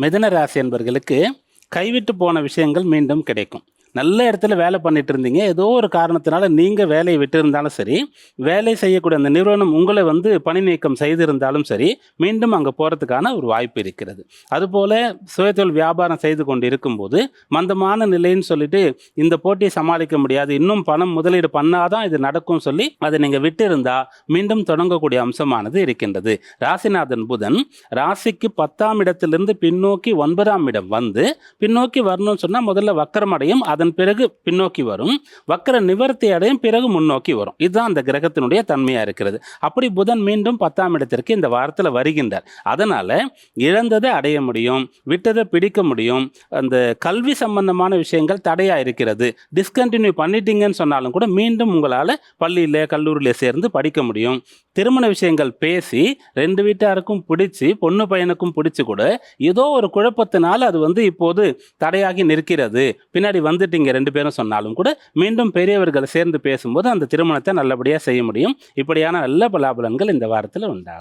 மிதுன ராசி என்பர்களுக்கு கைவிட்டு போன விஷயங்கள் மீண்டும் கிடைக்கும். நல்ல இடத்துல வேலை பண்ணிட்டு இருந்தீங்க, ஏதோ ஒரு காரணத்தினால நீங்கள் வேலையை விட்டு இருந்தாலும் சரி, வேலை செய்யக்கூடிய அந்த நிறுவனம் உங்களை பணி நீக்கம் செய்திருந்தாலும் சரி, மீண்டும் அங்கே போகிறதுக்கான ஒரு வாய்ப்பு இருக்கிறது. அதுபோல் சுயதொழில் வியாபாரம் செய்து கொண்டு இருக்கும்போது மந்தமான நிலைன்னு சொல்லிட்டு இந்த போட்டியை சமாளிக்க முடியாது, இன்னும் பணம் முதலீடு பண்ணாதான் இது நடக்கும் சொல்லி அதை நீங்கள் விட்டு இருந்தால் மீண்டும் தொடங்கக்கூடிய அம்சமானது இருக்கின்றது. ராசிநாதன் புதன் ராசிக்கு 10ஆம் இடத்திலிருந்து பின்னோக்கி 9ஆம் இடம் வந்து பின்னோக்கி வரணும்னு சொன்னால் முதல்ல வக்கரமடையும், அதன் பிறகு பின்னோக்கி வரும், வக்கர நிவர்த்தி அடையும், பிறகு முன்னோக்கி வரும். இதுதான் அந்த கிரகத்தினுடைய தன்மையாக இருக்கிறது. அப்படி புதன் மீண்டும் 10ஆம் இடத்திற்கு இந்த வாரத்தில் வருகின்றார். அதனால் இழந்ததை அடைய முடியும், விட்டதை பிடிக்க முடியும். அந்த கல்வி சம்பந்தமான விஷயங்கள் தடையாக இருக்கிறது, டிஸ்கண்டினியூ பண்ணிட்டீங்கன்னு சொன்னாலும் கூட மீண்டும் உங்களால் பள்ளியில் கல்லூரியில் சேர்ந்து படிக்க முடியும். திருமண விஷயங்கள் பேசி 2 வீட்டாருக்கும் பிடிச்சி, பொண்ணு பையனுக்கும் பிடிச்சி கூட ஏதோ ஒரு குழப்பத்தினால் அது இப்போது தடையாகி நிற்கிறது. பின்னாடி வந்துட்டீங்க 2 பேரும் சொன்னாலும் கூட மீண்டும் பெரியவர்கள் சேர்ந்து பேசும்போது அந்த திருமணத்தை நல்லபடியாக செய்ய முடியும். இப்படியான நல்ல பலாபலன்கள் இந்த வாரத்தில் உண்டாகும்.